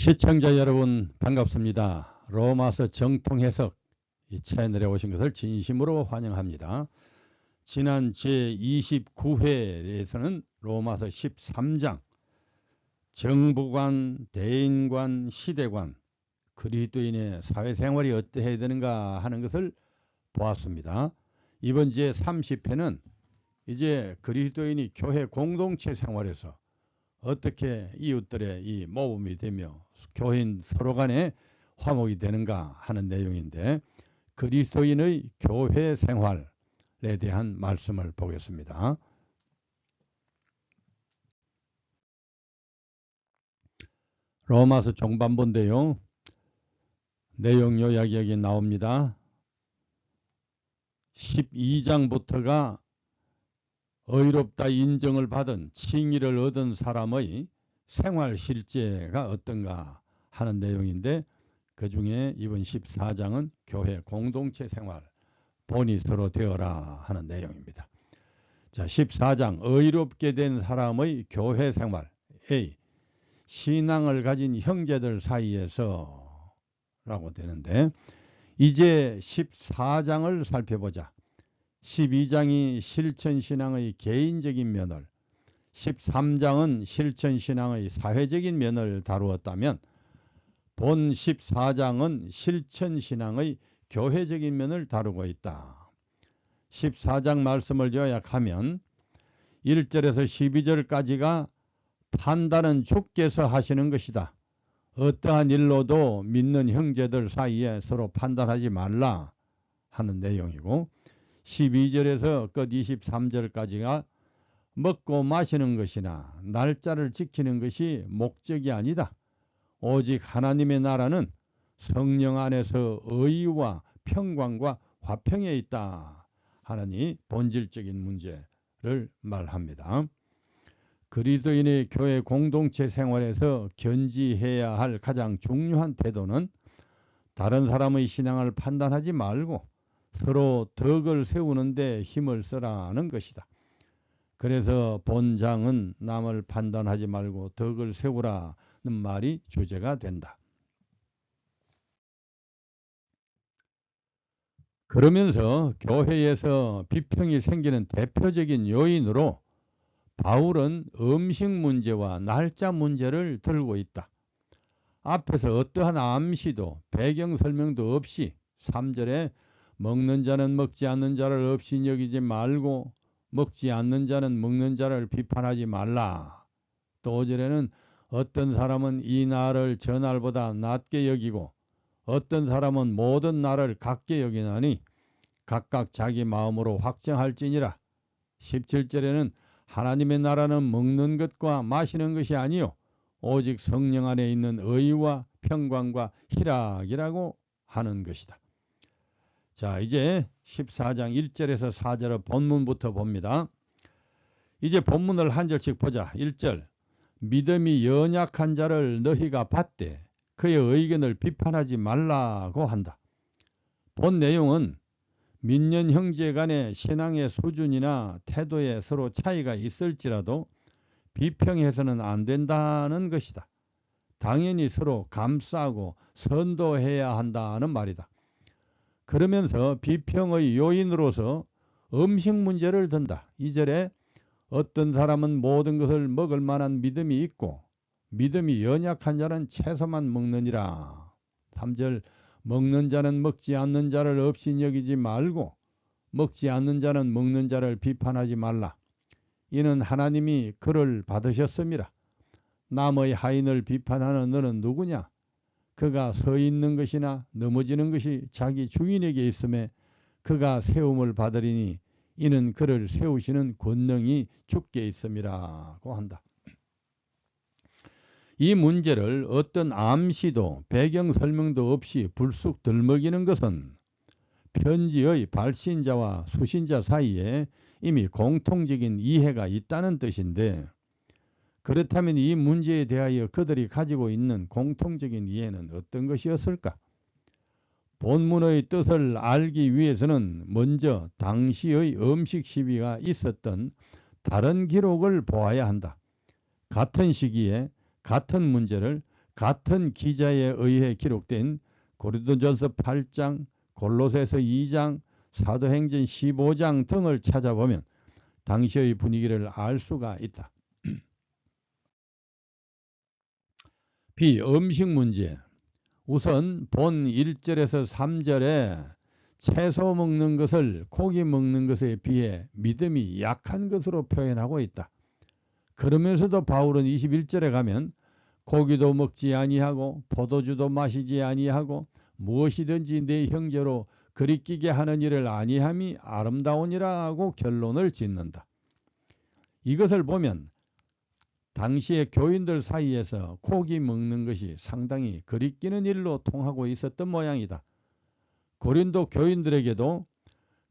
시청자 여러분 반갑습니다. 로마서 정통 해석 이 채널에 오신 것을 진심으로 환영합니다. 지난 제29회에서는 로마서 13장 정부관, 대인관, 시대관, 그리스도인의 사회생활이 어떠해야 되는가 하는 것을 보았습니다. 이번 제30회는 이제 그리스도인이 교회 공동체 생활에서 어떻게 이웃들의 이 모범이 되며 교인 서로 간에 화목이 되는가 하는 내용인데, 그리스도인의 교회 생활에 대한 말씀을 보겠습니다. 로마서 종반본데요. 내용 요약이 여기 나옵니다. 12장부터가 의롭다 인정을 받은 칭의를 얻은 사람의 생활 실제가 어떤가 하는 내용인데, 그 중에 이번 14장은 교회 공동체 생활, 본이 서로 되어라 하는 내용입니다. 자, 14장 의롭게 된 사람의 교회 생활 A, 신앙을 가진 형제들 사이에서 라고 되는데, 이제 14장을 살펴보자. 12장이 실천신앙의 개인적인 면을, 13장은 실천신앙의 사회적인 면을 다루었다면 본 14장은 실천신앙의 교회적인 면을 다루고 있다. 14장 말씀을 요약하면 1절에서 12절까지가 판단은 주께서 하시는 것이다. 어떠한 일로도 믿는 형제들 사이에 서로 판단하지 말라 하는 내용이고, 12절에서 끝 23절까지가 먹고 마시는 것이나 날짜를 지키는 것이 목적이 아니다. 오직 하나님의 나라는 성령 안에서 의와 평강과 화평에 있다 하느니 본질적인 문제를 말합니다. 그리스도인의 교회 공동체 생활에서 견지해야 할 가장 중요한 태도는 다른 사람의 신앙을 판단하지 말고 서로 덕을 세우는 데 힘을 쓰라는 것이다. 그래서 본장은 남을 판단하지 말고 덕을 세우라는 말이 주제가 된다. 그러면서 교회에서 비평이 생기는 대표적인 요인으로 바울은 음식 문제와 날짜 문제를 들고 있다. 앞에서 어떠한 암시도 배경 설명도 없이 3절에 먹는 자는 먹지 않는 자를 없이 여기지 말고 먹지 않는 자는 먹는 자를 비판하지 말라. 또 5절에는 어떤 사람은 이 날을 저 날보다 낮게 여기고 어떤 사람은 모든 날을 같게 여기나니 각각 자기 마음으로 확정할지니라. 17절에는 하나님의 나라는 먹는 것과 마시는 것이 아니요 오직 성령 안에 있는 의와 평강과 희락이라고 하는 것이다. 자, 이제 14장 1절에서 4절의 본문부터 봅니다. 이제 본문을 한 절씩 보자. 1절, 믿음이 연약한 자를 너희가 받되 그의 의견을 비판하지 말라고 한다. 본 내용은 믿는 형제 간의 신앙의 수준이나 태도에 서로 차이가 있을지라도 비평해서는 안 된다는 것이다. 당연히 서로 감싸고 선도해야 한다는 말이다. 그러면서 비평의 요인으로서 음식 문제를 든다. 2절에 어떤 사람은 모든 것을 먹을 만한 믿음이 있고 믿음이 연약한 자는 채소만 먹느니라. 3절, 먹는 자는 먹지 않는 자를 없이 여기지 말고 먹지 않는 자는 먹는 자를 비판하지 말라. 이는 하나님이 그를 받으셨음이라. 남의 하인을 비판하는 너는 누구냐? 그가 서 있는 것이나 넘어지는 것이 자기 주인에게 있음에 그가 세움을 받으리니 이는 그를 세우시는 권능이 주께 있음이라고 한다. 이 문제를 어떤 암시도 배경 설명도 없이 불쑥 들먹이는 것은 편지의 발신자와 수신자 사이에 이미 공통적인 이해가 있다는 뜻인데, 그렇다면 이 문제에 대하여 그들이 가지고 있는 공통적인 이해는 어떤 것이었을까? 본문의 뜻을 알기 위해서는 먼저 당시의 음식 시비가 있었던 다른 기록을 보아야 한다. 같은 시기에 같은 문제를 같은 기자에 의해 기록된 고린도전서 8장, 골로새서 2장, 사도행전 15장 등을 찾아보면 당시의 분위기를 알 수가 있다. 음식 문제. 우선 본 1절에서 3절에 채소 먹는 것을 고기 먹는 것에 비해 믿음이 약한 것으로 표현하고 있다. 그러면서도 바울은 21절에 가면 고기도 먹지 아니하고 포도주도 마시지 아니하고 무엇이든지 내 형제로 그리끼게 하는 일을 아니함이 아름다우니라고 결론을 짓는다. 이것을 보면 당시의 교인들 사이에서 고기 먹는 것이 상당히 그리끼는 일로 통하고 있었던 모양이다. 고린도 교인들에게도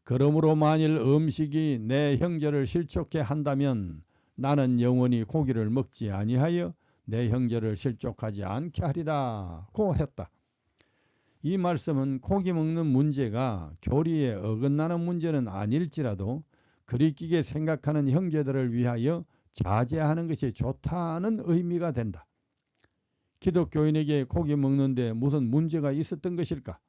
그러므로 만일 음식이 내 형제를 실족케 한다면 나는 영원히 고기를 먹지 아니하여 내 형제를 실족하지 않게 하리라고 했다. 이 말씀은 고기 먹는 문제가 교리에 어긋나는 문제는 아닐지라도 그리끼게 생각하는 형제들을 위하여 자제하는 것이 좋다는 의미가 된다. 기독교인에게 고기 먹는데 무슨 문제가 있었던 것일까?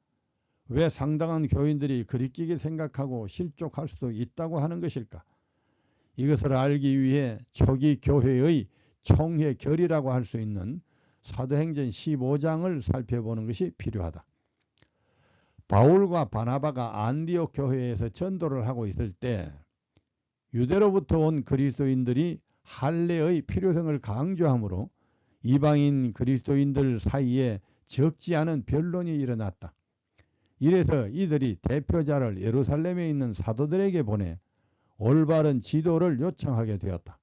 왜 상당한 교인들이 그리끼게 생각하고 실족할 수도 있다고 하는 것일까? 이것을 알기 위해 초기 교회의 총회 결이라고 할 수 있는 사도행전 15장을 살펴보는 것이 필요하다. 바울과 바나바가 안디옥 교회에서 전도를 하고 있을 때 유대로부터 온 그리스도인들이 할례의 필요성을 강조하므로 이방인 그리스도인들 사이에 적지 않은 변론이 일어났다. 이래서 이들이 대표자를 예루살렘에 있는 사도들에게 보내 올바른 지도를 요청하게 되었다.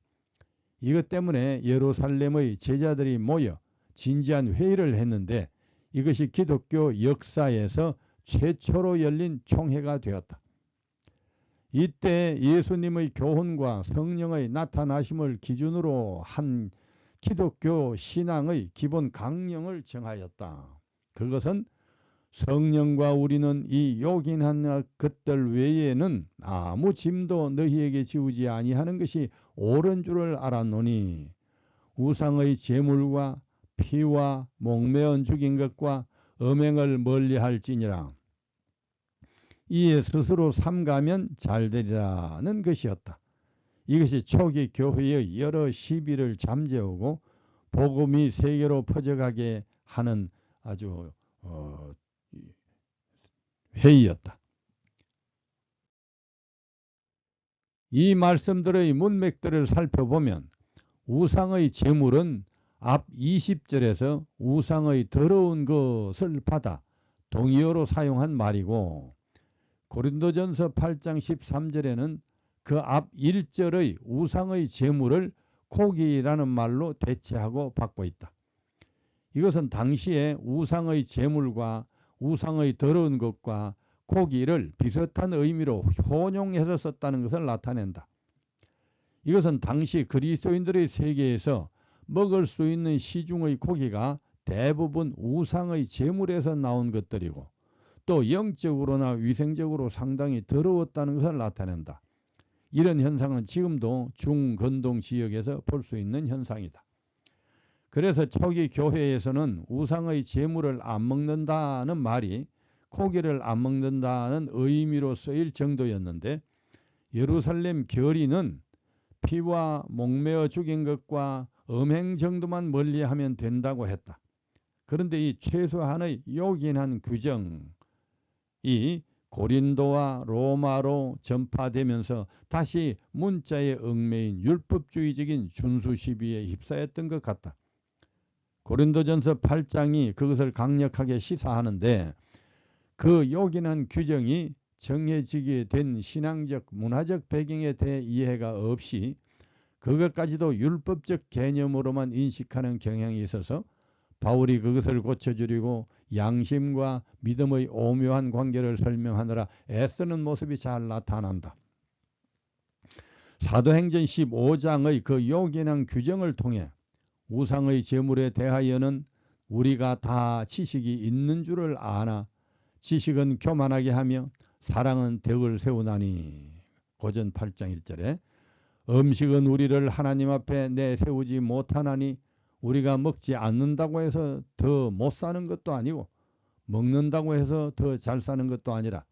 이것 때문에 예루살렘의 제자들이 모여 진지한 회의를 했는데 이것이 기독교 역사에서 최초로 열린 총회가 되었다. 이때 예수님의 교훈과 성령의 나타나심을 기준으로 한 기독교 신앙의 기본 강령을 정하였다. 그것은 성령과 우리는 이 요긴한 것들 외에는 아무 짐도 너희에게 지우지 아니하는 것이 옳은 줄을 알았노니 우상의 제물과 피와 목매어 죽인 것과 음행을 멀리할지니라. 이에 스스로 삼가면 잘되리라는 것이었다. 이것이 초기 교회의 여러 시비를 잠재우고 복음이 세계로 퍼져가게 하는 아주 회의였다. 이 말씀들의 문맥들을 살펴보면 우상의 제물은 앞 20절에서 우상의 더러운 것을 받아 동의어로 사용한 말이고 고린도전서 8장 13절에는 그 앞 1절의 우상의 제물을 고기라는 말로 대체하고 받고 있다. 이것은 당시에 우상의 제물과 우상의 더러운 것과 고기를 비슷한 의미로 혼용해서 썼다는 것을 나타낸다. 이것은 당시 그리스도인들의 세계에서 먹을 수 있는 시중의 고기가 대부분 우상의 제물에서 나온 것들이고 또 영적으로나 위생적으로 상당히 더러웠다는 것을 나타낸다. 이런 현상은 지금도 중건동 지역에서 볼 수 있는 현상이다. 그래서 초기 교회에서는 우상의 제물을 안 먹는다는 말이 고기를 안 먹는다는 의미로 쓰일 정도였는데 예루살렘 결의는 피와 목매어 죽인 것과 음행 정도만 멀리하면 된다고 했다. 그런데 이 최소한의 요긴한 규정이 고린도와 로마로 전파되면서 다시 문자에 얽매인 율법주의적인 준수 시비에 휩싸였던 것 같다. 고린도전서 8장이 그것을 강력하게 시사하는데 그 요긴한 규정이 정해지게 된 신앙적 문화적 배경에 대해 이해가 없이 그것까지도 율법적 개념으로만 인식하는 경향이 있어서 바울이 그것을 고쳐주려고 양심과 믿음의 오묘한 관계를 설명하느라 애쓰는 모습이 잘 나타난다. 사도행전 15장의 그 요긴한 규정을 통해 우상의 제물에 대하여는 우리가 다 지식이 있는 줄을 아나 지식은 교만하게 하며 사랑은 덕을 세우나니 고전 8장 1절에 음식은 우리를 하나님 앞에 내세우지 못하나니 우리가 먹지 않는다고 해서 더 못 사는 것도 아니고 먹는다고 해서 더 잘 사는 것도 아니라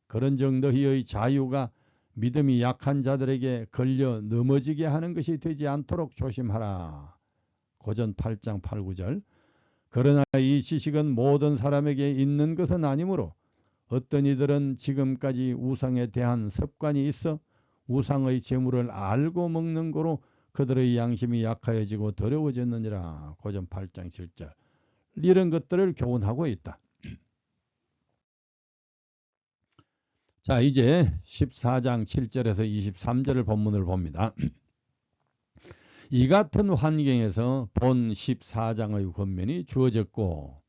그런 정도의 자유가 믿음이 약한 자들에게 걸려 넘어지게 하는 것이 되지 않도록 조심하라. 고전 8장 8, 9절. 그러나 이 지식은 모든 사람에게 있는 것은 아니므로 어떤 이들은 지금까지 우상에 대한 습관이 있어 우상의 재물을 알고 먹는 거로 그들의 양심이 약하여지고 더러워졌느니라. 고전 8장 7절. 이런 것들을 교훈하고 있다. 자, 이제 14장 7절에서 23절을 본문을 봅니다. 이 같은 환경에서 본 14장의 권면이 주어졌고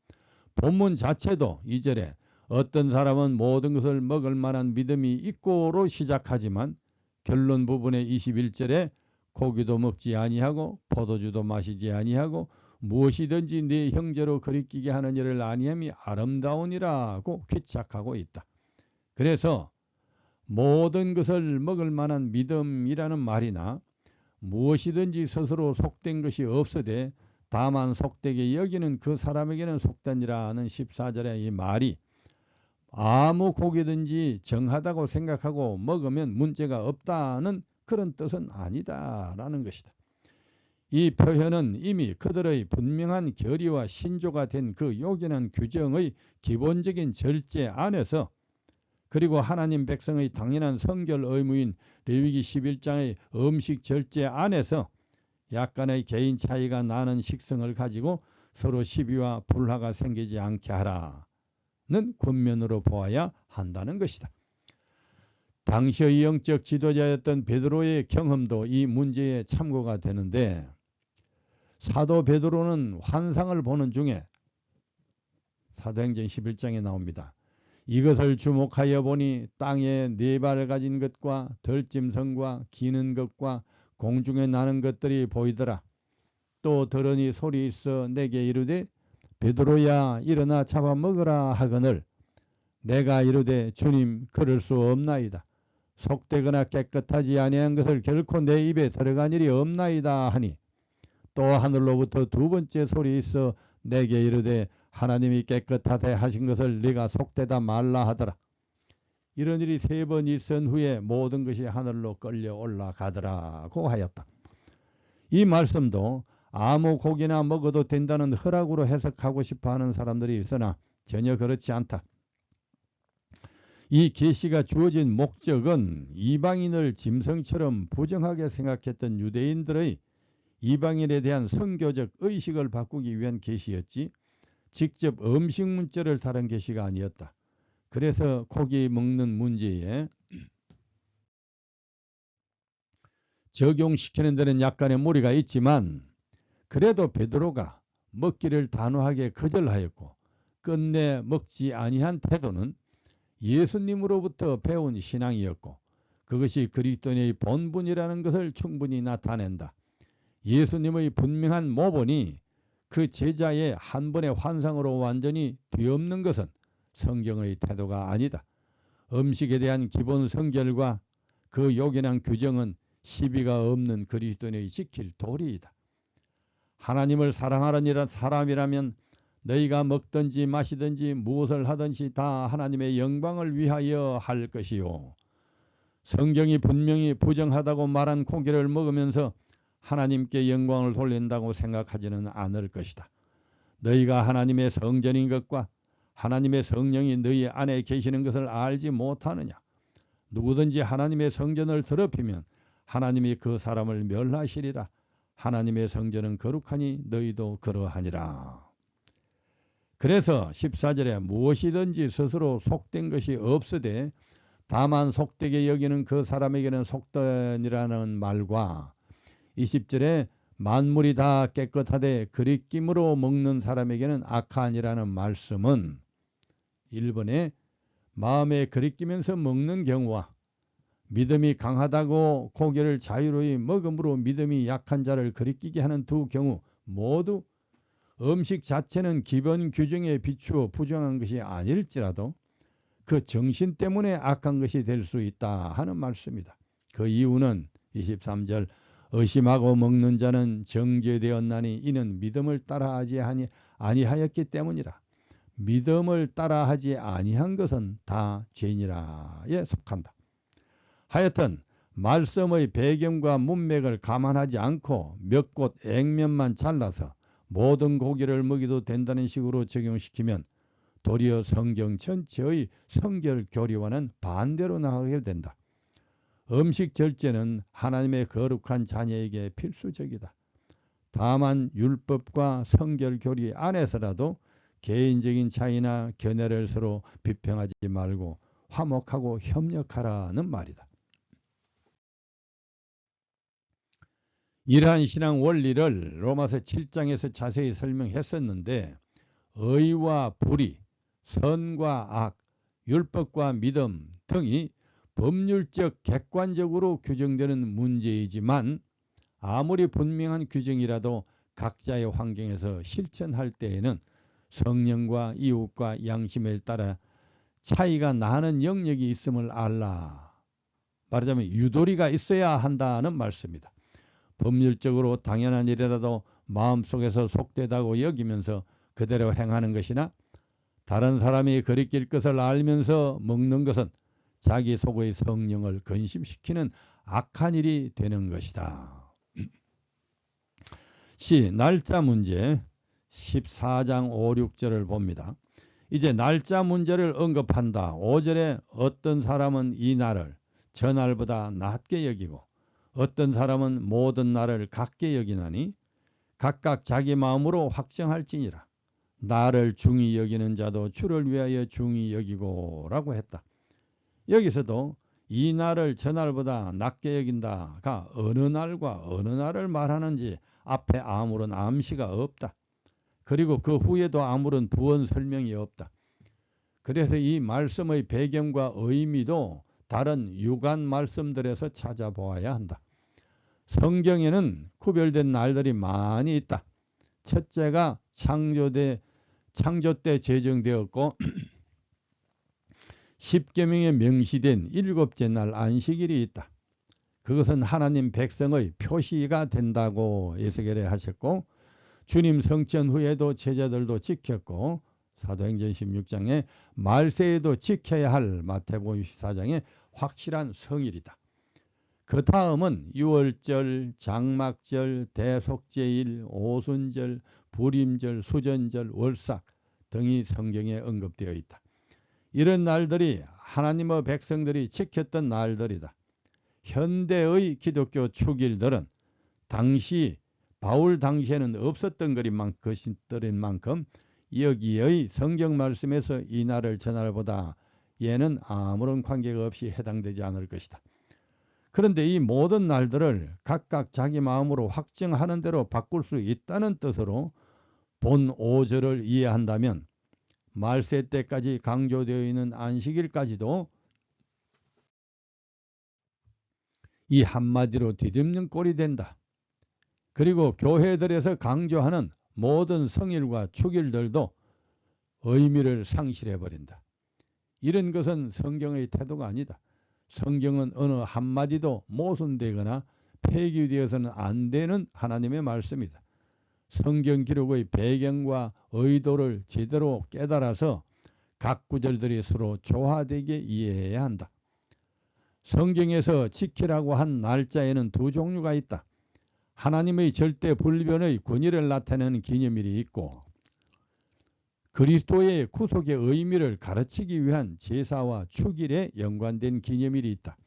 본문 자체도 2절에 어떤 사람은 모든 것을 먹을 만한 믿음이 있고로 시작하지만 결론 부분의 21절에 고기도 먹지 아니하고 포도주도 마시지 아니하고 무엇이든지 네 형제로 거리끼게 하는 일을 아니함이 아름다우니라고 쾌착하고 있다. 그래서 모든 것을 먹을 만한 믿음이라는 말이나 무엇이든지 스스로 속된 것이 없으되 다만 속되게 여기는 그 사람에게는 속되니라는 14절의 이 말이 아무 고기든지 정하다고 생각하고 먹으면 문제가 없다는 그런 뜻은 아니다라는 것이다. 이 표현은 이미 그들의 분명한 결의와 신조가 된 그 요긴한 규정의 기본적인 절제 안에서 그리고 하나님 백성의 당연한 성결 의무인 레위기 11장의 음식 절제 안에서 약간의 개인 차이가 나는 식성을 가지고 서로 시비와 불화가 생기지 않게 하라는 권면으로 보아야 한다는 것이다. 당시의 영적 지도자였던 베드로의 경험도 이 문제에 참고가 되는데 사도 베드로는 환상을 보는 중에 사도행전 11장에 나옵니다. 이것을 주목하여 보니 땅에 네 발 가진 것과 덜짐승과 기는 것과 공중에 나는 것들이 보이더라. 또 들으니 소리 있어 내게 이르되 베드로야 일어나 잡아먹으라 하거늘 내가 이르되 주님 그럴 수 없나이다. 속되거나 깨끗하지 아니한 것을 결코 내 입에 들어간 일이 없나이다 하니 또 하늘로부터 두 번째 소리 있어 내게 이르되 하나님이 깨끗하되 하신 것을 네가 속되다 말라 하더라. 이런 일이 세 번 있은 후에 모든 것이 하늘로 끌려 올라가더라고 하였다. 이 말씀도 아무 고기나 먹어도 된다는 허락으로 해석하고 싶어하는 사람들이 있으나 전혀 그렇지 않다. 이 계시가 주어진 목적은 이방인을 짐승처럼 부정하게 생각했던 유대인들의 이방인에 대한 선교적 의식을 바꾸기 위한 계시였지 직접 음식 문제를 다룬 계시가 아니었다. 그래서 고기 먹는 문제에 적용시키는 데는 약간의 무리가 있지만 그래도 베드로가 먹기를 단호하게 거절하였고 끝내 먹지 아니한 태도는 예수님으로부터 배운 신앙이었고 그것이 그리스도인의 본분이라는 것을 충분히 나타낸다. 예수님의 분명한 모본이 그 제자의 한 번의 환상으로 완전히 뒤엎는 것은 성경의 태도가 아니다. 음식에 대한 기본 성결과 그 요긴한 규정은 시비가 없는 그리스도인의 지킬 도리이다. 하나님을 사랑하는 사람이라면 너희가 먹든지 마시든지 무엇을 하든지 다 하나님의 영광을 위하여 할 것이요. 성경이 분명히 부정하다고 말한 고기를 먹으면서 하나님께 영광을 돌린다고 생각하지는 않을 것이다. 너희가 하나님의 성전인 것과 하나님의 성령이 너희 안에 계시는 것을 알지 못하느냐. 누구든지 하나님의 성전을 더럽히면 하나님이 그 사람을 멸하시리라. 하나님의 성전은 거룩하니 너희도 그러하니라. 그래서 14절에 무엇이든지 스스로 속된 것이 없으되 다만 속되게 여기는 그 사람에게는 속된이라는 말과 20절에 만물이 다 깨끗하되 그리낌으로 먹는 사람에게는 악한이라는 말씀은 1번에 마음에 그리끼면서 먹는 경우와 믿음이 강하다고 고기를 자유로이 먹음으로 믿음이 약한 자를 그리끼게 하는 두 경우 모두 음식 자체는 기본 규정에 비추어 부정한 것이 아닐지라도 그 정신 때문에 악한 것이 될 수 있다 하는 말씀이다. 그 이유는 23절 의심하고 먹는 자는 정죄되었나니 이는 믿음을 따라하지 아니하였기 때문이라. 믿음을 따라하지 아니한 것은 다 죄니라에 속한다. 하여튼 말씀의 배경과 문맥을 감안하지 않고 몇 곳 액면만 잘라서 모든 고기를 먹여도 된다는 식으로 적용시키면 도리어 성경 전체의 성결 교리와는 반대로 나가게 된다. 음식 절제는 하나님의 거룩한 자녀에게 필수적이다. 다만 율법과 성결 교리 안에서라도 개인적인 차이나 견해를 서로 비평하지 말고 화목하고 협력하라는 말이다. 이러한 신앙 원리를 로마서 7장에서 자세히 설명했었는데 의와 불의, 선과 악, 율법과 믿음 등이 법률적 객관적으로 규정되는 문제이지만 아무리 분명한 규정이라도 각자의 환경에서 실천할 때에는 성령과 이웃과 양심에 따라 차이가 나는 영역이 있음을 알라. 말하자면 유도리가 있어야 한다는 말씀이다. 법률적으로 당연한 일이라도 마음속에서 속되다고 여기면서 그대로 행하는 것이나 다른 사람이 거리낄 것을 알면서 먹는 것은 자기 속의 성령을 근심시키는 악한 일이 되는 것이다. 날짜 문제 14장 5, 6절을 봅니다. 이제 날짜 문제를 언급한다. 5절에 어떤 사람은 이 날을 저 날보다 낮게 여기고 어떤 사람은 모든 날을 같게 여기나니 각각 자기 마음으로 확정할지니라. 나를 중히 여기는 자도 주를 위하여 중히 여기고 라고 했다. 여기서도 이 날을 저 날보다 낮게 여긴다가 어느 날과 어느 날을 말하는지 앞에 아무런 암시가 없다. 그리고 그 후에도 아무런 부언 설명이 없다. 그래서 이 말씀의 배경과 의미도 다른 유관 말씀들에서 찾아보아야 한다. 성경에는 구별된 날들이 많이 있다. 첫째가 창조 때 제정되었고 십계명에 명시된 일곱째 날 안식일이 있다. 그것은 하나님 백성의 표시가 된다고 예수께서 하셨고 주님 성천 후에도 제자들도 지켰고 사도행전 16장에 말세에도 지켜야 할 마태복음 24장의 확실한 성일이다. 그 다음은 유월절, 장막절, 대속제일, 오순절, 불임절, 수전절, 월삭 등이 성경에 언급되어 있다. 이런 날들이 하나님의 백성들이 지켰던 날들이다. 현대의 기독교 축일들은 당시 바울 당시에는 없었던 것들인 만큼 여기의 성경 말씀에서 이 날을 저 날보다 얘는 아무런 관계가 없이 해당되지 않을 것이다. 그런데 이 모든 날들을 각각 자기 마음으로 확정하는 대로 바꿀 수 있다는 뜻으로 본 5절을 이해한다면 말세 때까지 강조되어 있는 안식일까지도 이 한마디로 뒤집는 꼴이 된다. 그리고 교회들에서 강조하는 모든 성일과 축일들도 의미를 상실해버린다. 이런 것은 성경의 태도가 아니다. 성경은 어느 한마디도 모순되거나 폐기되어서는 안 되는 하나님의 말씀이다. 성경 기록의 배경과 의도를 제대로 깨달아서 각 구절들이 서로 조화되게 이해해야 한다. 성경에서 지키라고 한 날짜에는 두 종류가 있다. 하나님의 절대 불변의 권위를 나타내는 기념일이 있고 그리스도의 구속의 의미를 가르치기 위한 제사와 축일에 연관된 기념일이 있다.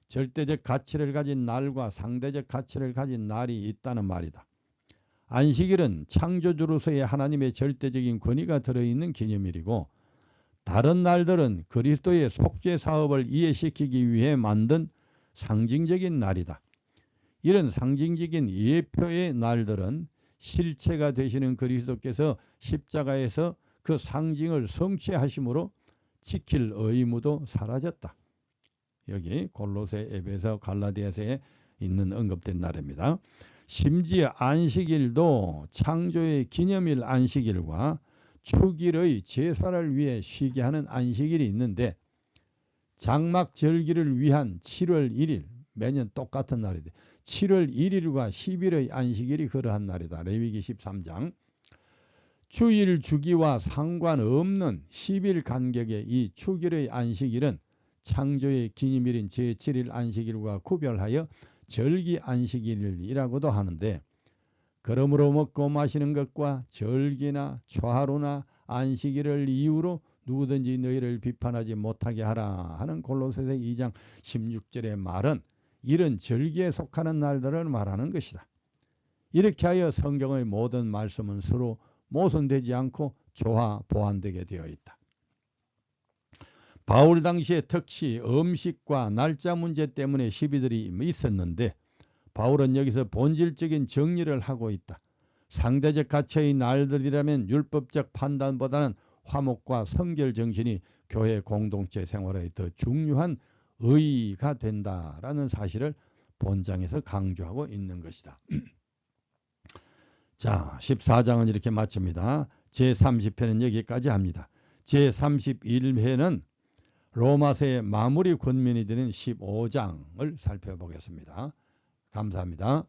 절대적 가치를 가진 날과 상대적 가치를 가진 날이 있다는 말이다. 안식일은 창조주로서의 하나님의 절대적인 권위가 들어있는 기념일이고 다른 날들은 그리스도의 속죄 사업을 이해시키기 위해 만든 상징적인 날이다. 이런 상징적인 예표의 날들은 실체가 되시는 그리스도께서 십자가에서 그 상징을 성취하심으로 지킬 의무도 사라졌다. 여기 골로새, 에베소, 갈라디아서에 있는 언급된 날입니다. 심지어 안식일도 창조의 기념일 안식일과 축일의 제사를 위해 쉬게 하는 안식일이 있는데 장막절기를 위한 7월 1일 매년 똑같은 날인데 7월 1일과 10일의 안식일이 그러한 날이다. 레위기 13장. 주일 주기와 상관없는 10일 간격의 이 축일의 안식일은 창조의 기념일인 제7일 안식일과 구별하여 절기 안식일이라고도 하는데, 그러므로 먹고 마시는 것과 절기나 초하루나 안식일을 이유로 누구든지 너희를 비판하지 못하게 하라 하는 골로새서 2장 16절의 말은 이런 절기에 속하는 날들을 말하는 것이다. 이렇게 하여 성경의 모든 말씀은 서로 모순되지 않고 조화 보완되게 되어 있다. 바울 당시에 특히 음식과 날짜 문제 때문에 시비들이 있었는데, 바울은 여기서 본질적인 정리를 하고 있다. 상대적 가치의 날들이라면 율법적 판단보다는 화목과 성결 정신이 교회 공동체 생활의 더 중요한 의의가 된다라는 사실을 본장에서 강조하고 있는 것이다. 자, 14장은 이렇게 마칩니다. 제30회는 여기까지 합니다. 제31회는 로마서의 마무리 권면이 되는 15장을 살펴보겠습니다. 감사합니다.